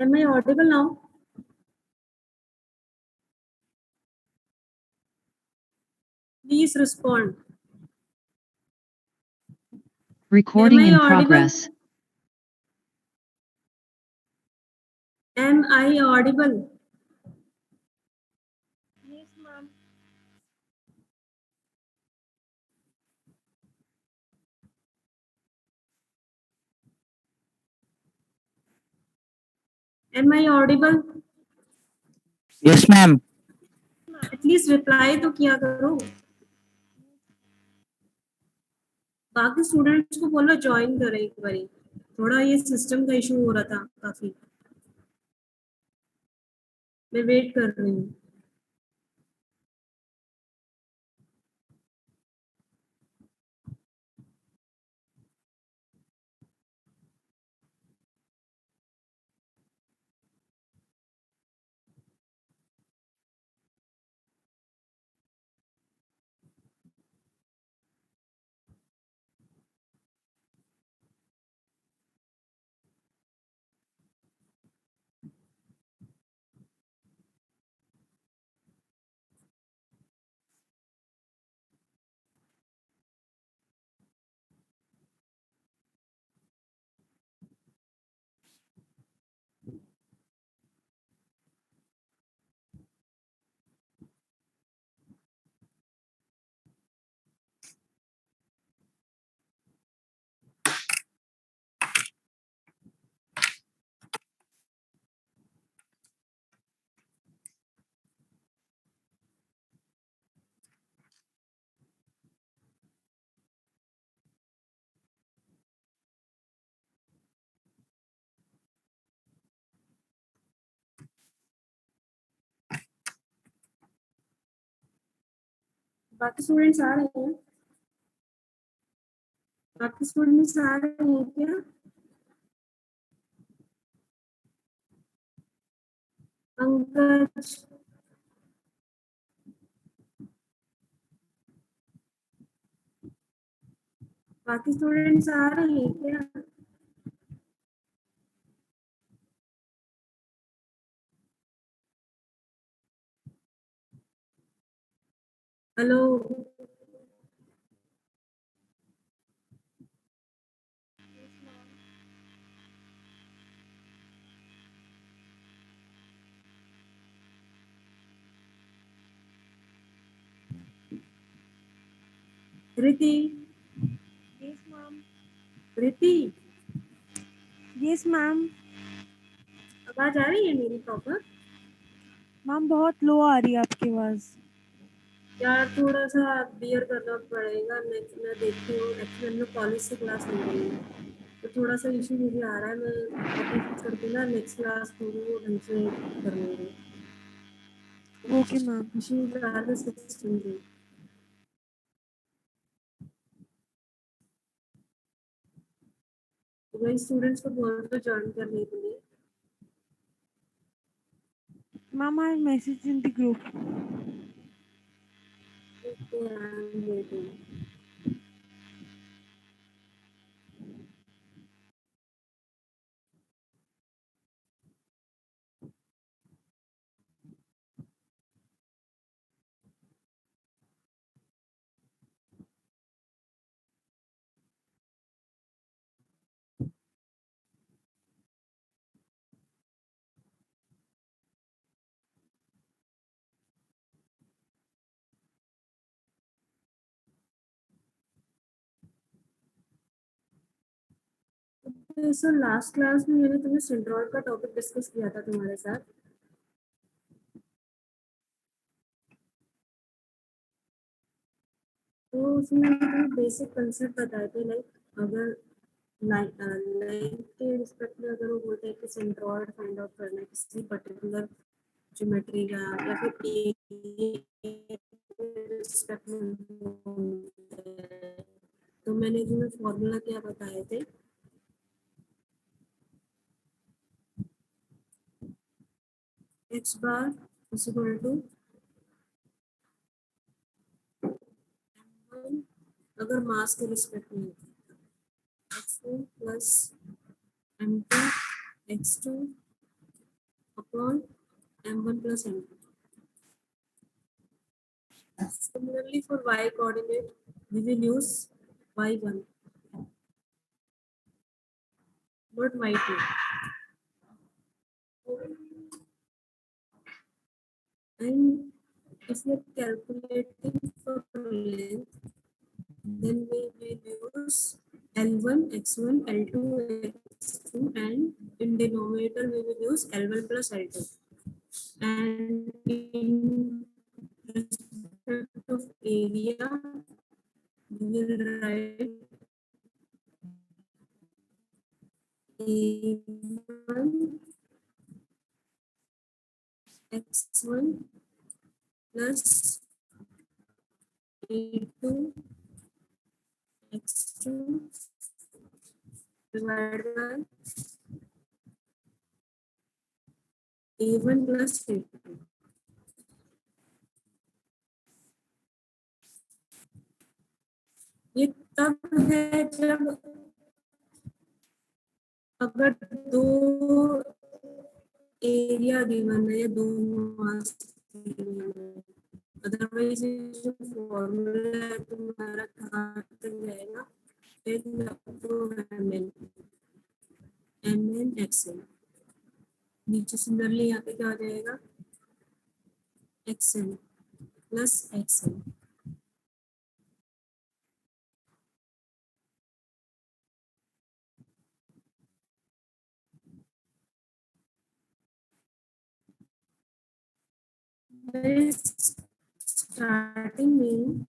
Am I audible now? Please respond. Recording Am I in audible? progress. Am I audible? Yes, ma'am. Am I audible? Yes, ma'am. At least reply तो किया करो. बाकी students को बोलो join करें एक बारी. थोड़ा ये सिस्टम का इशू हो रहा था काफी. मैं वेट कर रही हूँ. बाकी स्टूडेंट्स आ रहे हैं. बाकी स्टूडेंट्स आ रहे हैं क्या? पंकज. बाकी स्टूडेंट्स आ रहे हैं क्या? Hello. Preeti. Yes ma'am. Preeti, yes ma'am. आवाज आ रही है मेरी प्रॉपर? मैम बहुत लो आ रही है आपकी आवाज. यार थोड़ा सा बियर करना पड़ेगा. नेक्स्ट मैं देखती हूँ. एक्चुअली हम लोग कॉलेज से क्लास ले रही हूँ तो थोड़ा सा इशू मुझे आ रहा है. मैं कॉपी फिक्स करके ना नेक्स्ट क्लास पूरी वो ढंग से कर लूँगी. Okay ma'am. इशू आ रहा है सिस्टम से. तो वही स्टूडेंट्स को बोल दो ज्वाइन करने के लिए. Ma'am I message in the group. Okay, I'm waiting. Sir last class में मैंने तुम्हें सिंड्रोइड का टॉपिक डिस्कस किया था तुम्हारे साथ. तो उसमें मैंने तुम्हें बेसिक कंसेप्ट बताए थे. लाइक अगर लाइन के रिस्पेक्ट में अगर वो बोलते हैं कि सेंट्रॉइड फाइंड आउट करना है किसी पर्टिकुलर ज्योमेट्री का या फिर रिस्पेक्ट में बोलते हैं, तो मैंने तुम्हें फॉर्मूला क्या बताए थे? x bar is equal to अगर मास के रिस्पेक्ट में x2 plus m2 x2 upon m1 plus m2. Similarly, for y coordinate, we will use y1, not y2. And if we are calculating for length, then we will use L1, X1, L2, X2, and in denominator we will use L1 plus L2. And in respect of area, we will write A1 X1 plus A2 X2 divided by A1 plus A2. ये तब है जब अगर दो area given है या दो मास otherwise जो फॉर्मूला है तुम्हारा कहाँ तक जाएगा mn xn नीचे सिमिलरली यहाँ पे क्या आ जाएगा xn प्लस xn स्टार्टिंग में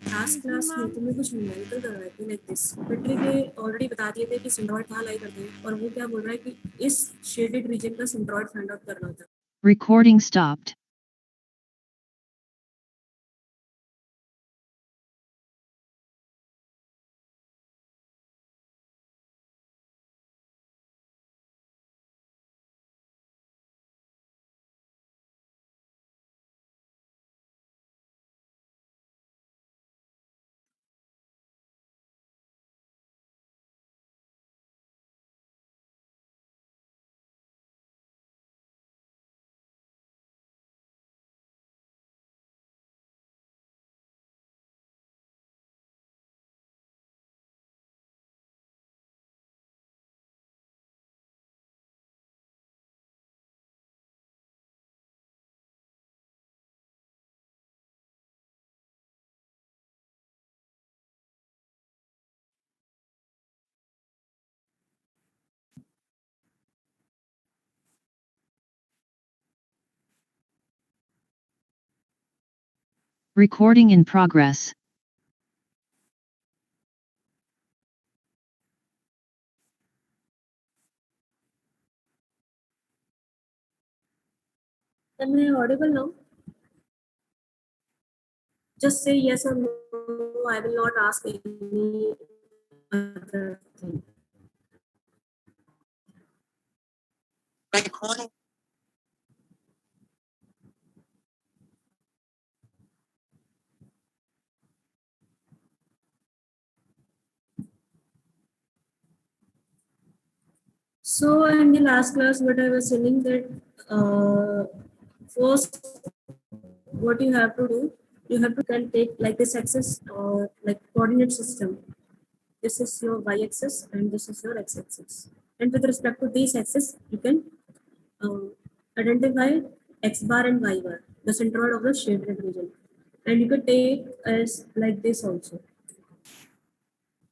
लास्ट क्लास में तुम्हें कुछ न्यूमेरिकल करवाए थे लाइक दिस बैटरी के ऑलरेडी बता दिए थे कि सिंड्रॉइड कहाँ लाई करते हैं और वो क्या बोल रहा है कि इस शेडेड रीजन का सिंड्रॉइड फाइंड आउट करना था. Recording stopped. Recording in progress. Am I audible now? Just say yes or no. I will not ask any other thing. So in the last class, what I was saying that first, what you have to do, you have to can take like this axis or like coordinate system. This is your y-axis and this is your x-axis. And with respect to these axes, you can identify x bar and y bar, the centroid of the shaded region. And you can take as like this also.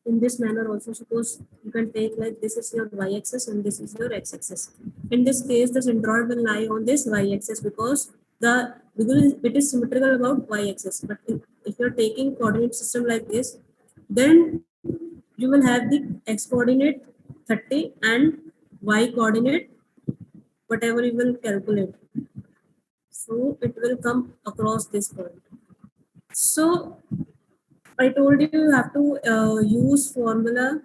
In this manner also, suppose you can take like this is your y-axis and this is your x-axis. In this case, the centroid will lie on this y-axis because it is symmetrical about y-axis. But if you're taking coordinate system like this, then you will have the x coordinate 30 and y coordinate whatever you will calculate. So it will come across this point. So I told you you have to use formula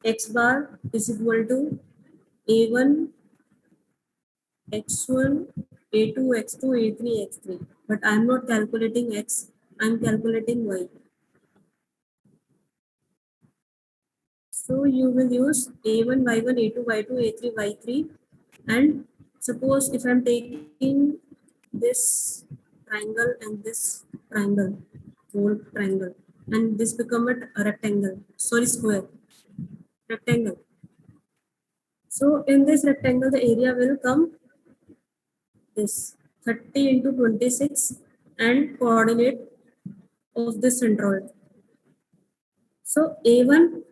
x bar is equal to a1 x1 a2 x2 a3 x3, but I am not calculating x, I am calculating y. So you will use a1 y1 a2 y2 a3 y3 and suppose if I'm taking this triangle and this triangle, whole triangle, and this become a rectangle, sorry, square, rectangle. So in this rectangle the area will come this 30 into 26 and coordinate of this centroid. So A1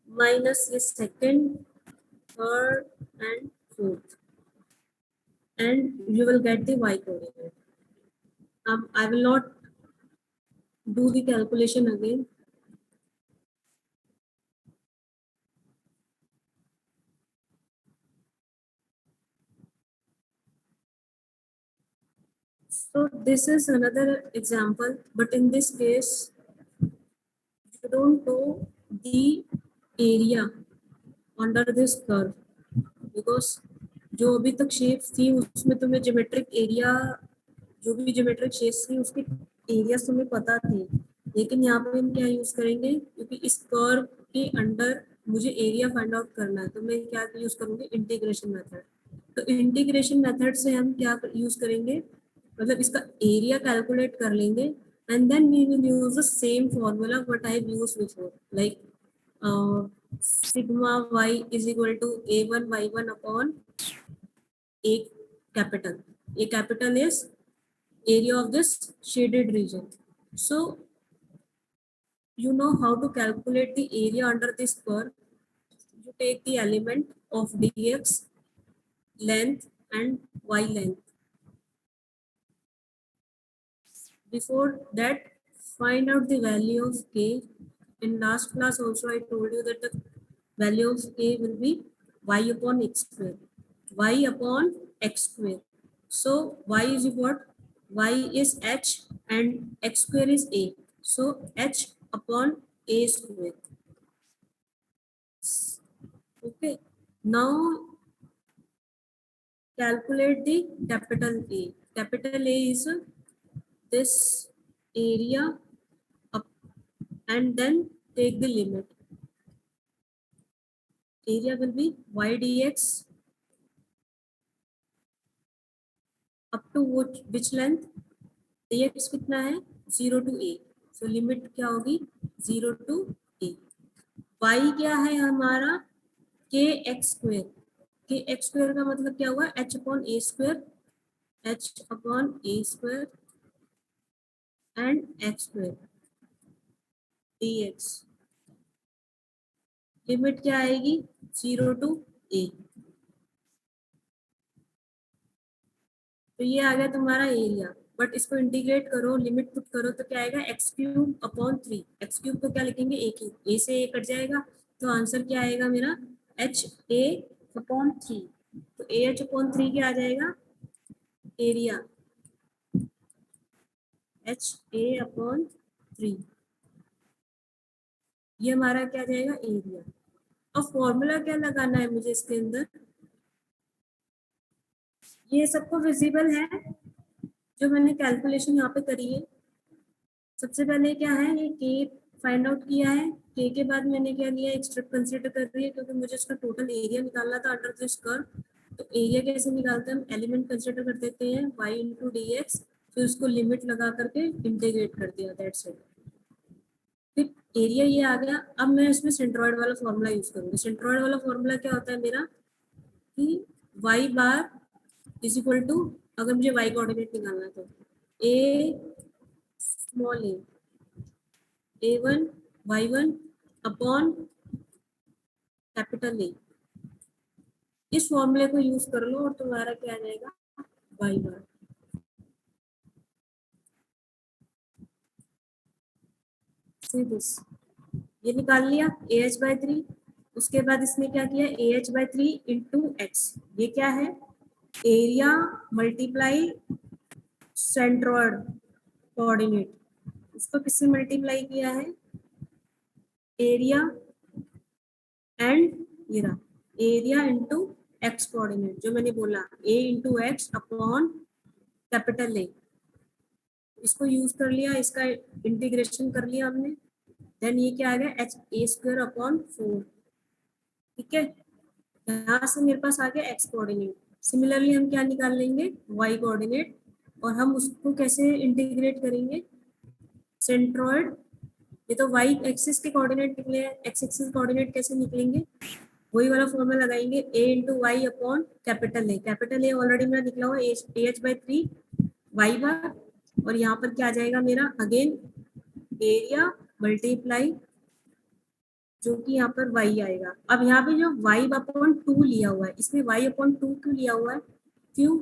minus is second, third and fourth, and you will get the y coordinate. I will not do the calculation again. So this is another example, but in this case, you don't know the area under this curve, because जो अभी तक shapes थी उसमें तुम्हें geometric area, जो भी geometric shapes थी उसके एरिया तुम्हें पता थे, लेकिन यहाँ पे हम क्या यूज करेंगे, क्योंकि इस कर्व के अंडर मुझे एरिया फाइंड आउट करना है, तो मैं क्या यूज करूंगी, इंटीग्रेशन मेथड। तो इंटीग्रेशन मेथड से हम क्या यूज करेंगे, मतलब इसका एरिया कैलकुलेट कर लेंगे, and then we will use the same formula what I used before, like sigma y is equal to a1 y1 upon a capital. A capital is area of this shaded region. So you know how to calculate the area under this curve. You take the element of dx length and y length. Before that, find out the value of k. In last class also I told you that the value of k will be y upon x square. Y upon x square. So y is what? Y is h and x square is a. So h upon a square. Okay. Now calculate the capital A. Capital A is this area up, and then take the limit. Area will be y dx up to which length, dx कितना है 0 to a, so limit क्या होगी 0 to a. y क्या है हमारा kx square. kx square का मतलब क्या हुआ, h upon a square, h upon a square and x square dx. Limit क्या आएगी 0 to a. तो ये आ गया तुम्हारा एरिया, बट इसको इंटीग्रेट करो, लिमिट पुट करो तो क्या आएगा x cube upon 3. X cube को क्या लिखेंगे ए क्यूब, ए से ए कट जाएगा, तो आंसर क्या आएगा मेरा एच ए अपॉन 3. तो ए एच अपॉन 3 क्या आ जाएगा, एरिया एच ए अपॉन 3. ये हमारा क्या आ जाएगा एरिया. अब फॉर्मूला क्या लगाना है मुझे इसके अंदर, ये सबको विजिबल है जो मैंने कैलकुलेशन यहाँ पे करी है. सबसे पहले क्या है, ये के फाइंड आउट किया है, के के बाद मैंने क्या लिया, एक स्ट्रिप कंसीडर कर रही है क्योंकि मुझे इसका टोटल एरिया निकालना था अंडर दिस कर्व. तो एरिया कैसे निकालते हैं, हम एलिमेंट कंसीडर कर देते हैं y इंटू डी एक्स, फिर उसको लिमिट लगा करके इंटीग्रेट कर दिया, दैट्स इट. फिर एरिया ये आ गया. अब मैं इसमें सेंट्रॉइड वाला फॉर्मूला यूज करूंगी. सेंट्रॉइड वाला फॉर्मूला क्या होता है मेरा, कि y bar is equal to, अगर मुझे y कोऑर्डिनेट निकालना है तो a small a1 y1 upon capital A. इस फॉर्मूले को यूज कर लो और तुम्हारा क्या आ जाएगा y बार. दिस ये निकाल लिया ah/3. उसके बाद इसने क्या किया, ah/3 इंटू एक्स. ये क्या है, एरिया मल्टीप्लाई सेंट्रॉइड कोऑर्डिनेट. इसको किससे मल्टीप्लाई किया है, एरिया एंड ये रहा एरिया इंटू एक्स कोऑर्डिनेट, जो मैंने बोला a into x upon capital A. इसको यूज कर लिया, इसका इंटीग्रेशन कर लिया हमने. देन ये क्या आ गया, एच ए स्क्वायर अपॉन 4. ठीक है, यहाँ से मेरे पास आ गया एक्स कोऑर्डिनेट. सिमिलरली हम क्या निकाल लेंगे, y कोऑर्डिनेट, और हम उसको कैसे इंटीग्रेट करेंगे, सेंट्रॉइड। ये तो y एक्सिस के कोऑर्डिनेट निकले हैं, x एक्सिस कोऑर्डिनेट कैसे निकलेंगे, वही वाला फॉर्मूला लगाएंगे, a into y upon capital A. Capital A already मेरा निकला हुआ है ah/3 वाई बार, और यहाँ पर क्या आ जाएगा मेरा, अगेन एरिया मल्टीप्लाई जो कि यहाँ पर y आएगा। अब यहाँ पे जो y अपॉन 2 लिया हुआ है, इसमें y अपॉन 2 क्यों लिया हुआ है, क्यों,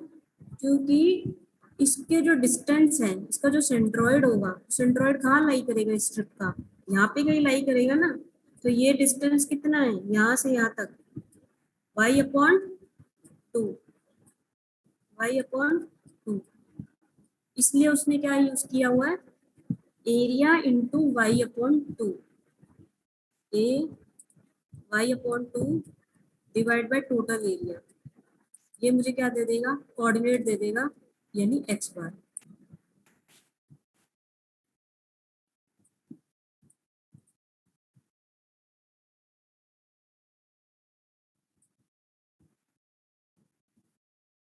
क्योंकि इसके जो डिस्टेंस है, इसका जो सेंट्रॉइड होगा, सेंट्रॉइड कहाँ लाई करेगा स्ट्रिप का, यहाँ पे कहीं लाई करेगा ना। तो ये डिस्टेंस कितना है यहाँ से यहाँ तक, y अपॉन 2, y अपॉन 2, इसलिए उसने क्या यूज किया हुआ है, area into y upon 2, A y upon 2 divide by total area. ये मुझे क्या दे देगा, कोऑर्डिनेट दे देगा, यानी x बार।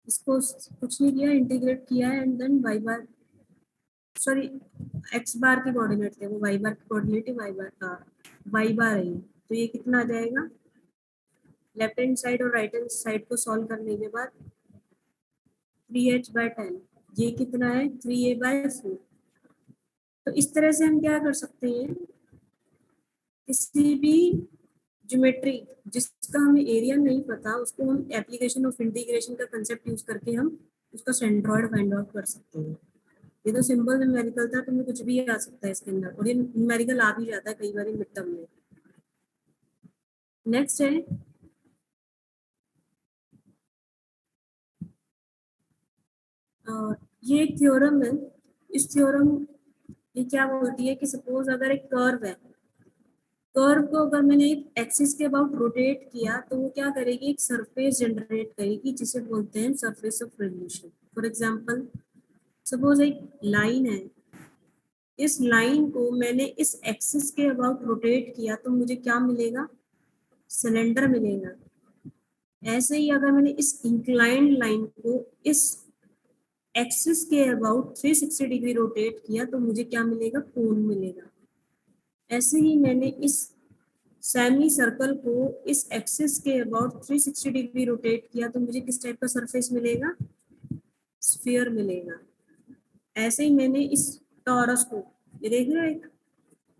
इसको कुछ नहीं किया, इंटीग्रेट किया है, and then y bar, sorry x bar के कोऑर्डिनेट थे वो, y बार के कोऑर्डिनेट y बार का y बार है। तो ये कितना आ जाएगा, लेफ्ट हैंड साइड और राइट हैंड साइड को सॉल्व करने के बाद 3h/10, ये कितना है 3a/4। तो इस तरह से हम क्या कर सकते हैं, किसी भी ज्योमेट्री जिसका हमें एरिया नहीं पता, उसको हम एप्लीकेशन ऑफ इंटीग्रेशन का कंसेप्ट यूज करके हम उसका सेंट्रॉइड फाइंड आउट कर सकते हैं। ये तो सिंपल न्यूमेरिकल था, तुम्हें कुछ भी आ सकता है इसके अंदर, और ये न्यूमेरिकल आ भी जाता है कई बार मिड टर्म में। नेक्स्ट है ये एक थ्योरम है। इस थ्योरम ये क्या बोलती है कि सपोज अगर एक कर्व है, कर्व को अगर मैंने एक एक्सिस के अबाउट रोटेट किया तो वो क्या करेगी, एक सरफेस जनरेट करेगी जिसे बोलते हैं surface of revolution. For example suppose एक लाइन है, इस लाइन को मैंने इस एक्सिस के अबाउट रोटेट किया तो मुझे क्या मिलेगा, सिलेंडर मिलेगा। ऐसे ही अगर मैंने इस इंक्लाइंड लाइन को इस एक्सिस के अबाउट 360 डिग्री रोटेट किया तो मुझे क्या मिलेगा, कोन मिलेगा। ऐसे ही मैंने इस सेमी सर्कल को इस एक्सिस के अबाउट 360 डिग्री रोटेट किया तो मुझे किस टाइप का सरफेस मिलेगा, स्फीयर मिलेगा। ऐसे ही मैंने इस टॉरस को, ये देख रहे हो एक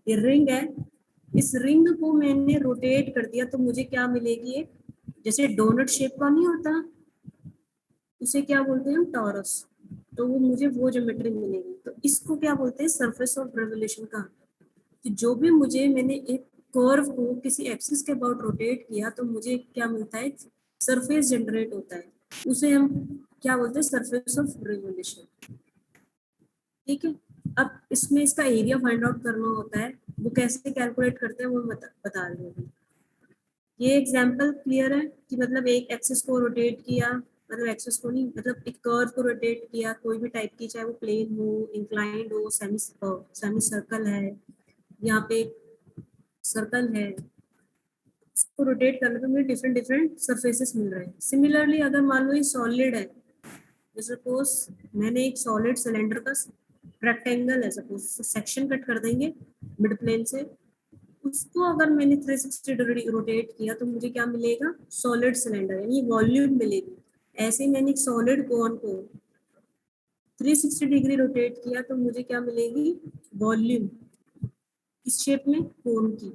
ये रिंग है, इस रिंग को मैंने रोटेट कर दिया तो मुझे क्या मिलेगी, एक जैसे डोनट शेप का नहीं होता, उसे क्या बोलते हैं हम, टॉरस। तो वो मुझे वो ज्योमेट्री मिलेगी। तो इसको क्या बोलते हैं, सरफेस ऑफ रिवोल्यूशन का। कि जो भी मुझे मैंने एक कर्व को किसी एक्सिस के अबाउट रोटेट किया तो मुझे क्या मिलता है, सरफेस जनरेट होता है, उसे हम क्या बोलते हैं, सरफेस ऑफ रिवोल्यूशन। ठीक है, अब इसमें इसका एरिया फाइंड आउट करना होता है, वो कैसे कैलकुलेट करते हैं वो बता रही हूँ। ये एग्जांपल क्लियर है कि मतलब एक एक्सिस को रोटेट किया, मतलब एक्सिस को नहीं, मतलब एक कर्व को रोटेट किया कोई भी टाइप की, चाहे वो प्लेन हो, इंक्लाइंड हो, सेमी सर्कल है, यहाँ पे सर्कल है, इसको रोटेट करने पे मुझे डिफरेंट डिफरेंट सरफेसेस मिल रहे हैं। सिमिलरली अगर मान लो ये सॉलिड है, सपोज मैंने एक सॉलिड सिलेंडर का रेक्टेंगल है, सपोज सेक्शन कट कर देंगे मिड प्लेन से, उसको अगर मैंने 360 डिग्री रोटेट किया तो मुझे क्या मिलेगा, सॉलिड सिलेंडर यानी वॉल्यूम मिलेगी। ऐसे ही मैंने एक सॉलिड कोन को 360 डिग्री रोटेट किया तो मुझे क्या मिलेगी, वॉल्यूम, इस शेप में कोन की।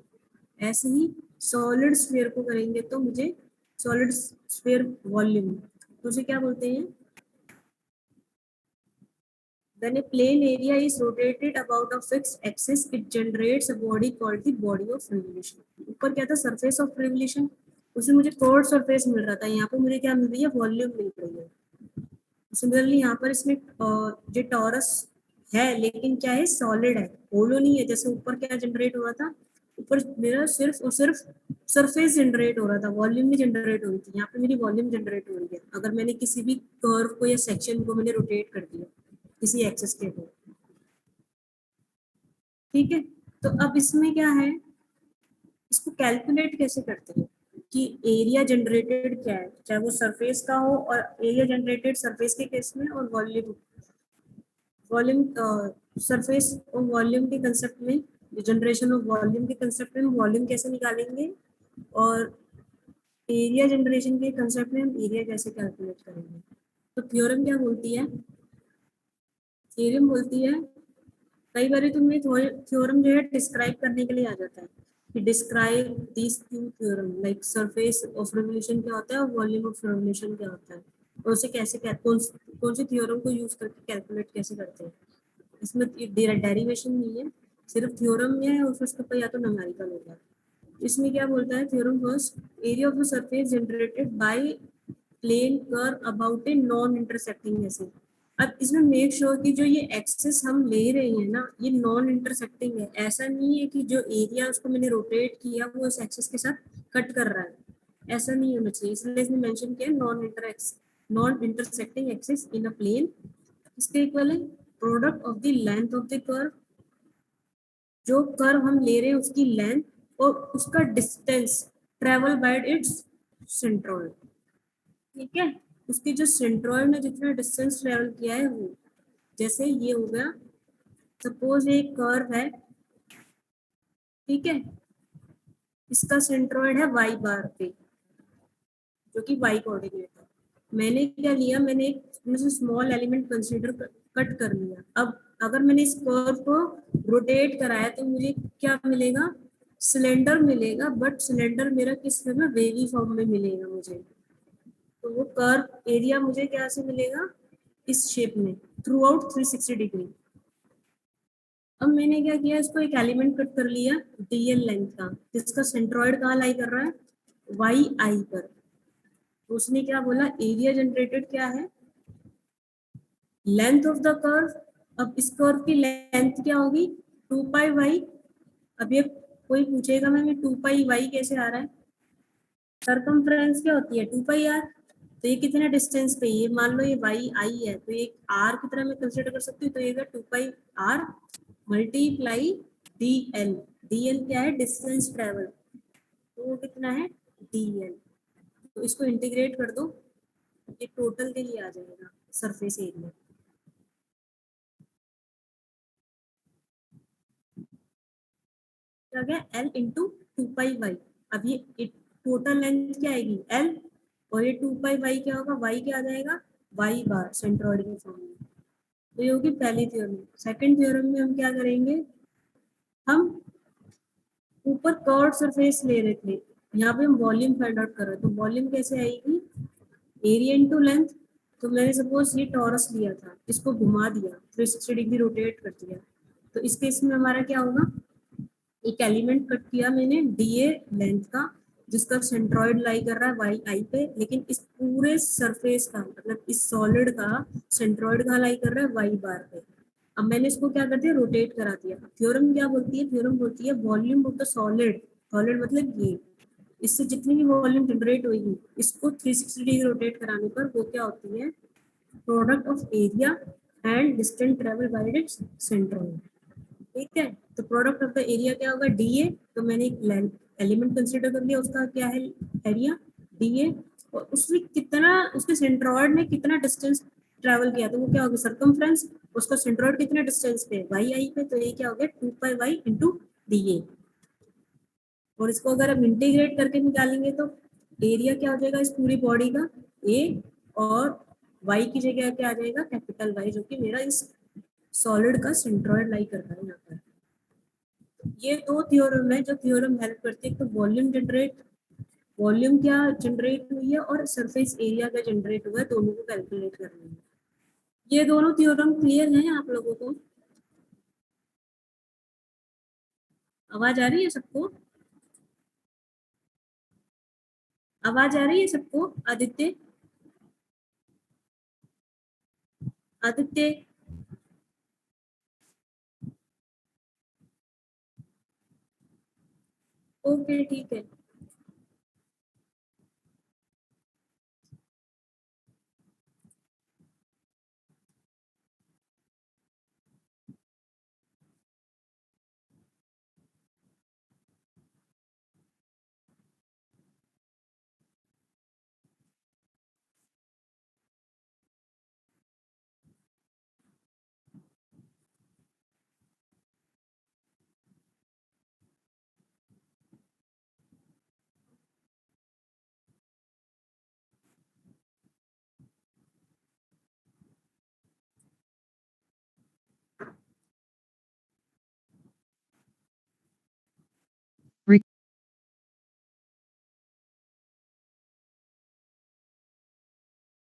ऐसे ही सॉलिड स्फीयर को करेंगे तो मुझे सॉलिड स्फीयर वॉल्यूम, तो उसे क्या बोलते हैं, when a plane area is rotated about a fixed axis it generates a body called the body of revolution। ऊपर क्या था, surface of revolution, उसमें मुझे chord surface मिल रहा था, यहाँ पे मुझे क्या मिल रही है, वॉल्यूम मिल रही है। सिमिलरली यहाँ पर इसमें जो टॉरस है लेकिन क्या है, सॉलिड है, होलो नहीं है। जैसे ऊपर क्या जनरेट हो रहा था, ऊपर मेरा सिर्फ और सिर्फ सरफेस जनरेट हो रहा था, वॉल्यूम भी जनरेट हो रही थी, यहाँ पे मेरी वॉल्यूम जनरेट हो रही है अगर मैंने किसी भी कर्व को या सेक्शन को मैंने रोटेट कर दिया किसी एक्सिस के ऊपर। ठीक है, तो अब इसमें क्या है, इसको कैलकुलेट कैसे करते हैं, कि एरिया जनरेटेड क्या है, चाहे वो सरफेस का हो, और एरिया जनरेटेड सरफेस के केस में, और वॉल्यूम वॉल्यूम सरफेस और वॉल्यूम के कंसेप्ट में, जनरेशन ऑफ वॉल्यूम के कंसेप्ट में हम वॉल्यूम कैसे निकालेंगे, और एरिया जनरेशन के कंसेप्ट में हम एरिया कैसे कैलकुलेट करेंगे। तो थ्योरम क्या बोलती है, थ्योरम बोलती है, कई बार तुम्हें थ्योरम जो है डिस्क्राइब करने के लिए आ जाता है कि describe this two theorem, like surface of revolution क्या होता है और वॉल्यूम ऑफ रेवोल्यूशन क्या होता है, और उसे कैसे कौन सी थ्योरम को यूज करके कैलकुलेट कैसे करते हैं। इसमें डेरिवेशन नहीं है, सिर्फ थ्योरम में है, और फिर उसके ऊपर या तो न्यूमेरिकल होगा। इसमें क्या बोलता है theorem, first area of the surface generated by plane curve about a non intersecting ऐसे। अब इसमें मेक श्योर कि जो ये एक्सेस हम ले रहे हैं ना, ये नॉन इंटरसेक्टिंग है। ऐसा नहीं है कि जो एरिया उसको मैंने रोटेट किया वो इस एक्सेस के साथ कट कर रहा है, ऐसा नहीं होना चाहिए। इसलिए इसने मेंशन किया नॉन इंटरसेक्टिंग एक्सेस इन अ प्लेन। इसके इक्वल है product of the length of the curve, जो कर्व हम ले रहे हैं उसकी लेंथ और उसका distance travel by it's centroid. ठीक है, उसकी जो सेंट्रोइड ने जितना डिस्टेंस ट्रेवल किया है वो, जैसे ये हो गया, सपोज एक कर्व है, ठीक है, इसका सेंट्रोइड है y बार पे, जो कि y कोऑर्डिनेट है। मैंने क्या लिया, मैंने एक स्मॉल एलिमेंट कंसीडर कट कर लिया। अब अगर मैंने इस कर्व को रोटेट कराया तो मुझे क्या मिलेगा, सिलेंडर मिलेगा, बट सिलेंडर मेरा किस में, वेवी फॉर्म में मिलेगा मुझे। तो वो कर्व एरिया मुझे क्या से मिलेगा, इस शेप में थ्रू आउट 360 डिग्री। अब मैंने क्या किया, इसको एक एलिमेंट कट कर लिया dl लेंथ का, जिसका सेंट्रॉइड कहाँ लाई कर रहा है, वाई आई पर। तो उसने क्या बोला, एरिया जनरेटेड क्या है, लेंथ ऑफ द कर्व। अब इस कर्व की लेंथ क्या होगी, 2 पाई वाई। अब ये कोई पूछेगा मैं 2 पाई वाई कैसे आ रहा है, सरकमफ्रेंस क्या होती है 2 पाई आर। तो ये कितने डिस्टेंस पे, ये मान लो ये वाई आई है, तो ये आर की तरह मैं कंसिडर कर सकती हूँ। तो ये 2 pi r multiply d l. D l क्या है, डिस्टेंस ट्रेवल, तो वो कितना है डी एल। तो इसको इंटीग्रेट कर दो, ये टोटल के लिए आ जाएगा सरफेस एरिया। क्या गया, एल इंटू 2 पाई वाई। अब ये टोटल लेंथ क्या आएगी एल, और ये 2 पाई वाई क्या होगा, वाई क्या आ जाएगा, वाई बार सेंट्रोइड के फॉर्म में। तो ये होगी पहली थ्योरम। सेकंड थ्योरम में हम क्या करेंगे, हम ऊपर कर्व सरफेस ले रहे थे, यहाँ पे हम वॉल्यूम फाइंड आउट कर रहे हैं। तो वॉल्यूम कैसे आएगी, एरिया इनटू लेंथ। तो मैंने सपोज ये टॉरस लिया था, इसको घुमा दिया 360 डिग्री रोटेट कर दिया, तो इस केस में हमारा क्या होगा, एक एलिमेंट कट किया मैंने डीए लेंथ का, जिसका सेंट्रॉइड लाई कर रहा है वाई आई पे, लेकिन इस पूरे सरफेस का मतलब इस सॉलिड का सेंट्रॉइड कहाँ लाई कर रहा है, वाई बार पे। अब मैंने इसको क्या कर दिया, रोटेट करा दिया। थ्योरम क्या बोलती है, थ्योरम बोलती है volume of the solid, solid मतलब ये, इससे जितनी भी वॉल्यूम जनरेट होगी इसको 360 डिग्री रोटेट कराने पर वो क्या होती है, product of area and distance travel by it's centroid. ठीक है, तो प्रोडक्ट ऑफ द एरिया क्या होगा, डी ए। तो मैंने एक एलिमेंट कंसीडर कर लिया, उसका क्या है एरिया डी ए, और उसमें कितना, उसके सेंट्रॉइड ने कितना डिस्टेंस ट्रेवल किया, तो वो क्या होगा सरकमफ्रेंस। उसका सेंट्रॉइड कितने डिस्टेंस पे, वाई आई पे, तो ये क्या हो गया 2 पाई वाई इंटू डी ए। और इसको अगर हम इंटीग्रेट करके निकालेंगे तो एरिया क्या हो जाएगा इस पूरी बॉडी का, ए, और वाई की जगह क्या आ जाएगा, कैपिटल वाई, जो कि मेरा इस सॉलिड का सेंट्रॉइड लाई करता है यहाँ पर। ये दो थ्योरम है जो थ्योरम हेल्प करती है, तो वॉल्यूम क्या जनरेट हुई है और सरफेस एरिया का जनरेट हुआ है, दोनों को कैलकुलेट करना है। ये दोनों थ्योरम क्लियर हैं आप लोगों को, आवाज आ रही है सबको, आवाज आ रही है सबको, आदित्य, आदित्य, ओके ठीक है।